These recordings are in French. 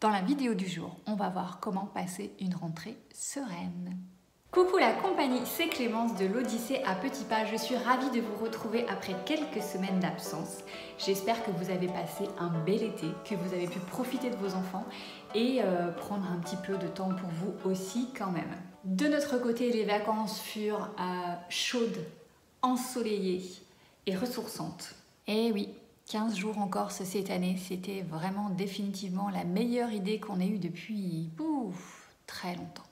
Dans la vidéo du jour, on va voir comment passer une rentrée sereine. Coucou la compagnie, c'est Clémence de l'Odyssée à Petits Pas. Je suis ravie de vous retrouver après quelques semaines d'absence. J'espère que vous avez passé un bel été, que vous avez pu profiter de vos enfants et prendre un petit peu de temps pour vous aussi quand même. De notre côté, les vacances furent chaudes, ensoleillées et ressourçantes. Et oui, 15 jours en Corse cette année, c'était vraiment définitivement la meilleure idée qu'on ait eue depuis très longtemps.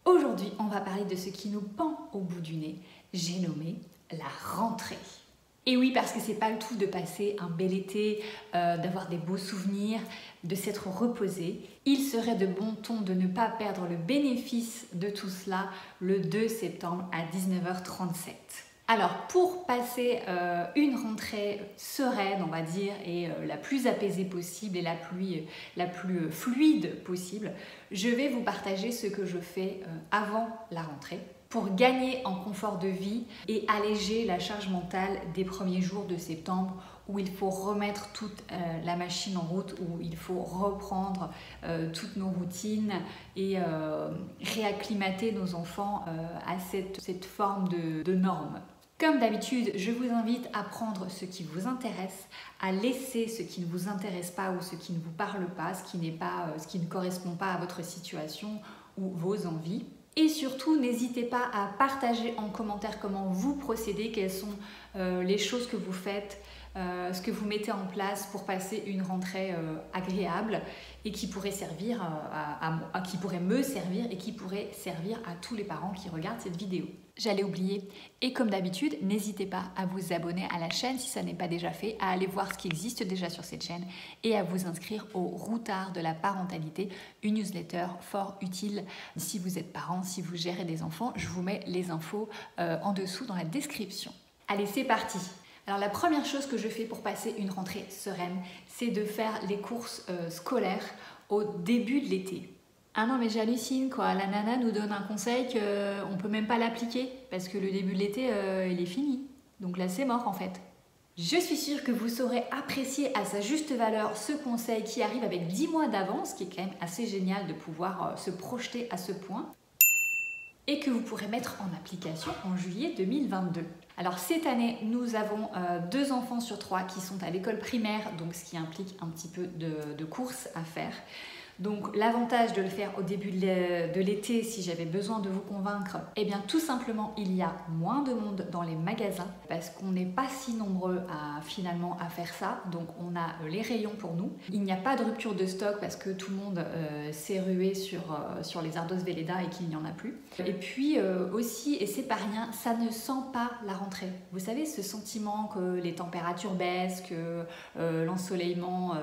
Aujourd'hui, on va parler de ce qui nous pend au bout du nez. J'ai nommé la rentrée. Et oui, parce que c'est pas le tout de passer un bel été, d'avoir des beaux souvenirs, de s'être reposé. Il serait de bon ton de ne pas perdre le bénéfice de tout cela le 2 septembre à 19h37. Alors, pour passer une rentrée sereine, on va dire, et la plus apaisée possible et la plus fluide possible, je vais vous partager ce que je fais avant la rentrée pour gagner en confort de vie et alléger la charge mentale des premiers jours de septembre où il faut remettre toute la machine en route, où il faut reprendre toutes nos routines et réacclimater nos enfants à cette forme de normes. Comme d'habitude, je vous invite à prendre ce qui vous intéresse, à laisser ce qui ne vous intéresse pas ou ce qui ne vous parle pas, ce qui ne correspond pas à votre situation ou vos envies. Et surtout, n'hésitez pas à partager en commentaire comment vous procédez, quelles sont les choses que vous faites, ce que vous mettez en place pour passer une rentrée agréable et qui pourrait servir qui pourrait me servir et qui pourrait servir à tous les parents qui regardent cette vidéo. J'allais oublier, et comme d'habitude, n'hésitez pas à vous abonner à la chaîne si ça n'est pas déjà fait, à aller voir ce qui existe déjà sur cette chaîne et à vous inscrire au Routard de la parentalité, une newsletter fort utile si vous êtes parent, si vous gérez des enfants. Je vous mets les infos en dessous dans la description. Allez, c'est parti! Alors la première chose que je fais pour passer une rentrée sereine, c'est de faire les courses scolaires au début de l'été. Ah non mais j'hallucine quoi, la nana nous donne un conseil qu'on ne peut même pas l'appliquer parce que le début de l'été il est fini. Donc là c'est mort en fait. Je suis sûre que vous saurez apprécier à sa juste valeur ce conseil qui arrive avec 10 mois d'avance, qui est quand même assez génial de pouvoir se projeter à ce point et que vous pourrez mettre en application en juillet 2022. Alors cette année, nous avons 2 enfants sur 3 qui sont à l'école primaire, donc ce qui implique un petit peu de courses à faire. Donc l'avantage de le faire au début de l'été, si j'avais besoin de vous convaincre, eh bien tout simplement il y a moins de monde dans les magasins parce qu'on n'est pas si nombreux finalement à faire ça, donc on a les rayons pour nous. Il n'y a pas de rupture de stock parce que tout le monde s'est rué sur les Ardos Velleda et qu'il n'y en a plus. Et puis aussi, et c'est pas rien, ça ne sent pas la rentrée. Vous savez, ce sentiment que les températures baissent, que l'ensoleillement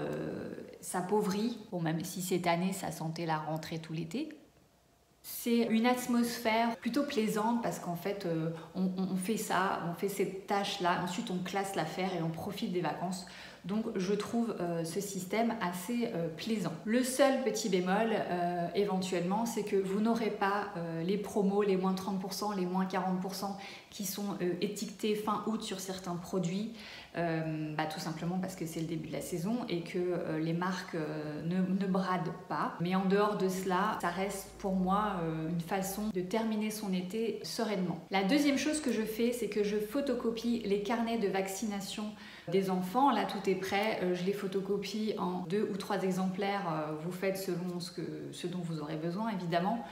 s'appauvrit, bon, même si cette année ça sentait la rentrée tout l'été. C'est une atmosphère plutôt plaisante parce qu'en fait on fait ça, on fait cette tâche-là, ensuite on classe l'affaire et on profite des vacances. Donc je trouve ce système assez plaisant. Le seul petit bémol éventuellement, c'est que vous n'aurez pas les promos, les moins 30%, les moins 40% qui sont étiquetés fin août sur certains produits. Tout simplement parce que c'est le début de la saison et que les marques ne bradent pas. Mais en dehors de cela, ça reste pour moi une façon de terminer son été sereinement. La deuxième chose que je fais, c'est que je photocopie les carnets de vaccination des enfants. Là, tout est prêt. Je les photocopie en 2 ou 3 exemplaires. Vous faites selon ce dont vous aurez besoin, évidemment.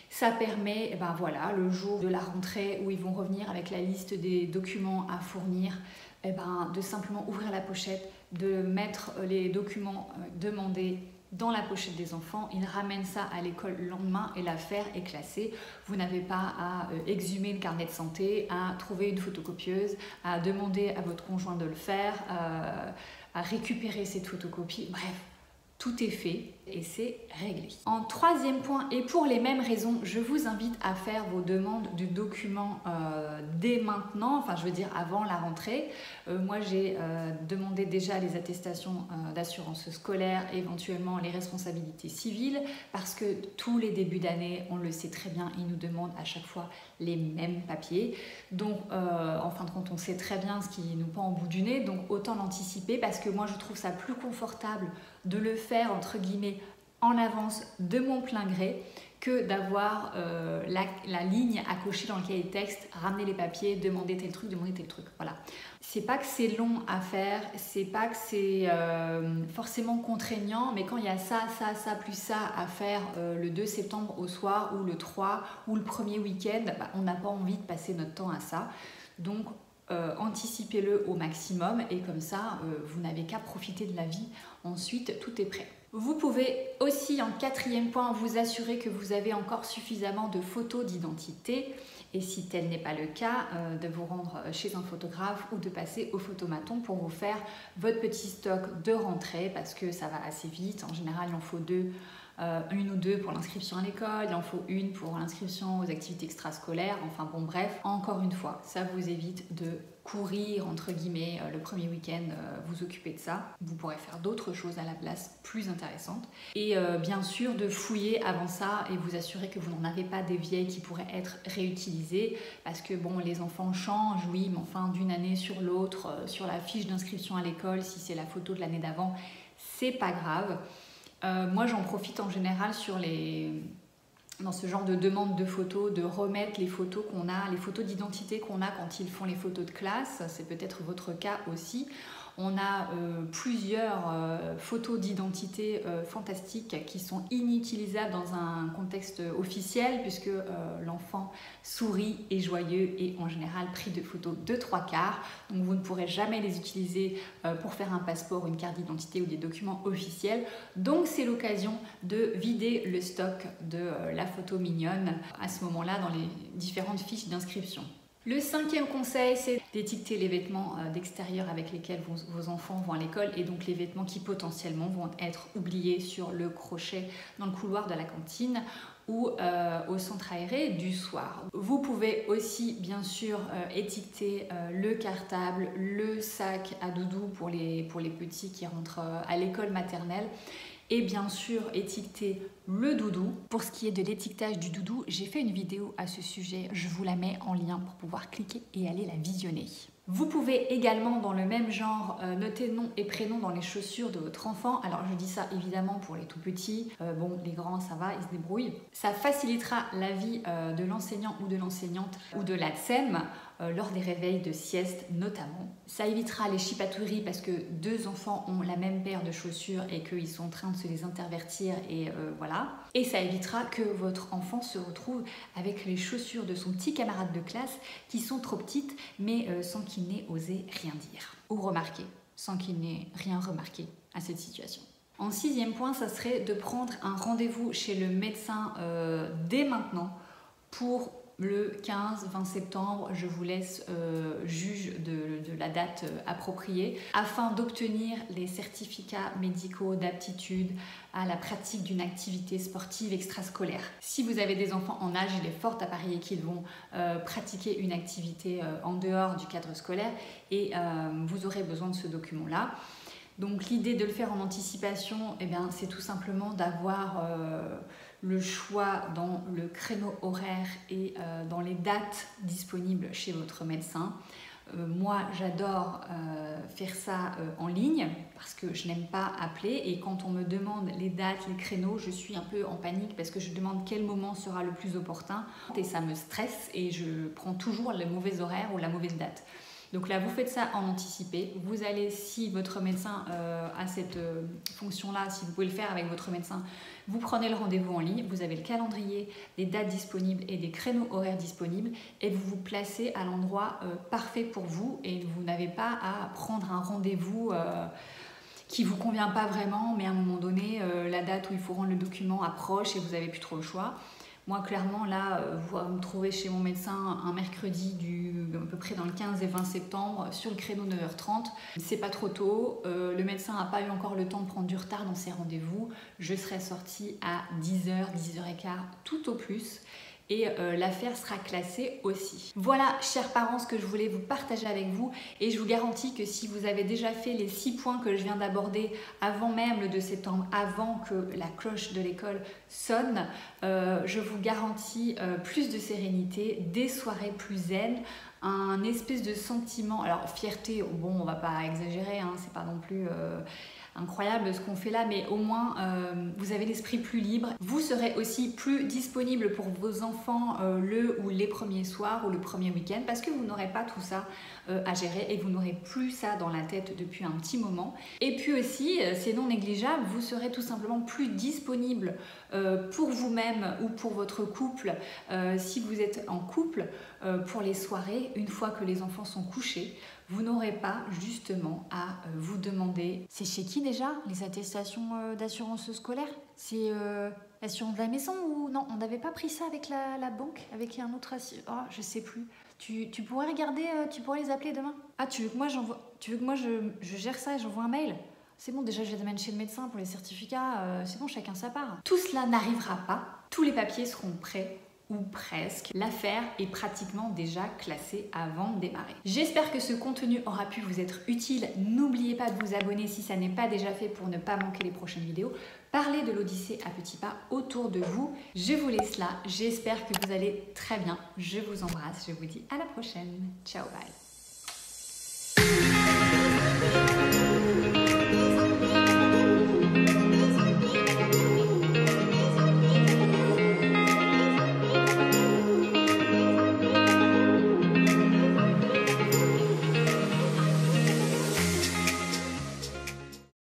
Ça permet, le jour de la rentrée où ils vont revenir avec la liste des documents à fournir, de simplement ouvrir la pochette, de mettre les documents demandés dans la pochette des enfants. Ils ramènent ça à l'école le lendemain et l'affaire est classée. Vous n'avez pas à exhumer le carnet de santé, à trouver une photocopieuse, à demander à votre conjoint de le faire, à récupérer cette photocopie. Bref, tout est fait et c'est réglé. En troisième point, et pour les mêmes raisons, je vous invite à faire vos demandes de documents dès maintenant, enfin je veux dire avant la rentrée. Moi j'ai demandé déjà les attestations d'assurance scolaire, éventuellement les responsabilités civiles, parce que tous les débuts d'année, on le sait très bien, ils nous demandent à chaque fois les mêmes papiers. Donc en fin de compte, on sait très bien ce qui nous pend au bout du nez, donc autant l'anticiper parce que moi je trouve ça plus confortable de le faire entre guillemets en avance de mon plein gré que d'avoir la ligne à cocher dans lequel il texte, ramener les papiers, demander tel truc, voilà. C'est pas que c'est long à faire, c'est pas que c'est forcément contraignant, mais quand il y a ça, plus ça à faire le 2 septembre au soir ou le 3 ou le premier week-end, bah, on n'a pas envie de passer notre temps à ça. Donc anticipez-le au maximum et comme ça, vous n'avez qu'à profiter de la vie. Ensuite, tout est prêt. Vous pouvez aussi, en 4e point, vous assurer que vous avez encore suffisamment de photos d'identité et si tel n'est pas le cas, de vous rendre chez un photographe ou de passer au photomaton pour vous faire votre petit stock de rentrée parce que ça va assez vite. En général, il en faut une ou deux pour l'inscription à l'école, il en faut une pour l'inscription aux activités extrascolaires, enfin bon bref, encore une fois, ça vous évite de courir entre guillemets le premier week-end, vous occuper de ça. Vous pourrez faire d'autres choses à la place plus intéressantes et bien sûr de fouiller avant ça et vous assurer que vous n'en avez pas des vieilles qui pourraient être réutilisées parce que bon, les enfants changent, oui, mais enfin d'une année sur l'autre, sur la fiche d'inscription à l'école, si c'est la photo de l'année d'avant, c'est pas grave. Moi j'en profite en général dans ce genre de demande de photos, de remettre les photos qu'on a, les photos d'identité qu'on a quand ils font les photos de classe, c'est peut-être votre cas aussi. On a plusieurs photos d'identité fantastiques qui sont inutilisables dans un contexte officiel puisque l'enfant sourit, est joyeux et en général pris de photos de 3/4. Donc vous ne pourrez jamais les utiliser pour faire un passeport, une carte d'identité ou des documents officiels. Donc c'est l'occasion de vider le stock de la photo mignonne à ce moment-là dans les différentes fiches d'inscription. Le 5e conseil, c'est d'étiqueter les vêtements d'extérieur avec lesquels vos enfants vont à l'école et donc les vêtements qui potentiellement vont être oubliés sur le crochet dans le couloir de la cantine ou au centre aéré du soir. Vous pouvez aussi bien sûr étiqueter le cartable, le sac à doudou pour les petits qui rentrent à l'école maternelle. Et bien sûr, étiqueter le doudou. Pour ce qui est de l'étiquetage du doudou, j'ai fait une vidéo à ce sujet. Je vous la mets en lien pour pouvoir cliquer et aller la visionner. Vous pouvez également, dans le même genre, noter nom et prénom dans les chaussures de votre enfant. Alors, je dis ça évidemment pour les tout petits. Bon, les grands, ça va, ils se débrouillent. Ça facilitera la vie de l'enseignant ou de l'enseignante ou de l'ATSEM lors des réveils de sieste notamment. Ça évitera les chipatouilleries parce que 2 enfants ont la même paire de chaussures et qu'ils sont en train de se les intervertir et voilà. Et ça évitera que votre enfant se retrouve avec les chaussures de son petit camarade de classe qui sont trop petites mais sans qu'il n'ait osé rien dire ou remarquer, sans qu'il n'ait rien remarqué à cette situation. En 6e point, ça serait de prendre un rendez-vous chez le médecin dès maintenant pour le 15-20 septembre, je vous laisse juge de la date appropriée afin d'obtenir les certificats médicaux d'aptitude à la pratique d'une activité sportive extrascolaire. Si vous avez des enfants en âge, il est fort à parier qu'ils vont pratiquer une activité en dehors du cadre scolaire et vous aurez besoin de ce document-là. Donc l'idée de le faire en anticipation, eh bien, c'est tout simplement d'avoir le choix dans le créneau horaire et dans les dates disponibles chez votre médecin. Moi, j'adore faire ça en ligne parce que je n'aime pas appeler et quand on me demande les dates, les créneaux, je suis un peu en panique parce que je demande quel moment sera le plus opportun et ça me stresse et je prends toujours le mauvais horaire ou la mauvaise date. Donc là, vous faites ça en anticipé. Vous allez, si votre médecin a cette fonction-là, si vous pouvez le faire avec votre médecin, vous prenez le rendez-vous en ligne, vous avez le calendrier, des dates disponibles et des créneaux horaires disponibles et vous vous placez à l'endroit parfait pour vous et vous n'avez pas à prendre un rendez-vous qui ne vous convient pas vraiment, mais à un moment donné, la date où il faut rendre le document approche et vous n'avez plus trop le choix. Moi, clairement, là, vous me trouvez chez mon médecin un mercredi à peu près dans le 15 et 20 septembre sur le créneau 9h30. C'est pas trop tôt. Le médecin n'a pas eu encore le temps de prendre du retard dans ses rendez-vous. Je serai sortie à 10h, 10h15 tout au plus. Et l'affaire sera classée aussi. Voilà, chers parents, ce que je voulais vous partager avec vous et je vous garantis que si vous avez déjà fait les 6 points que je viens d'aborder avant même le 2 septembre, avant que la cloche de l'école sonne, je vous garantis plus de sérénité, des soirées plus zen, un espèce de sentiment, alors fierté, bon on va pas exagérer, hein, c'est pas non plus incroyable ce qu'on fait là, mais au moins vous avez l'esprit plus libre. Vous serez aussi plus disponible pour vos enfants le ou les premiers soirs ou le premier week-end parce que vous n'aurez pas tout ça à gérer et vous n'aurez plus ça dans la tête depuis un petit moment. Et puis aussi, c'est non négligeable, vous serez tout simplement plus disponible pour vous-même ou pour votre couple si vous êtes en couple pour les soirées une fois que les enfants sont couchés. Vous n'aurez pas justement à vous demander... C'est chez qui déjà les attestations d'assurance scolaire? C'est l'assurance de la maison ou non? On n'avait pas pris ça avec la banque? Avec un autre assurance? Oh, je sais plus. Tu pourrais regarder, tu pourrais les appeler demain? Ah, tu veux que moi je gère ça et j'envoie un mail? C'est bon, déjà je les amène chez le médecin pour les certificats, c'est bon, chacun sa part. Tout cela n'arrivera pas, tous les papiers seront prêts ou presque. L'affaire est pratiquement déjà classée avant de démarrer. J'espère que ce contenu aura pu vous être utile. N'oubliez pas de vous abonner si ça n'est pas déjà fait pour ne pas manquer les prochaines vidéos. Parlez de l'Odyssée à petits pas autour de vous. Je vous laisse là. J'espère que vous allez très bien. Je vous embrasse. Je vous dis à la prochaine. Ciao, bye.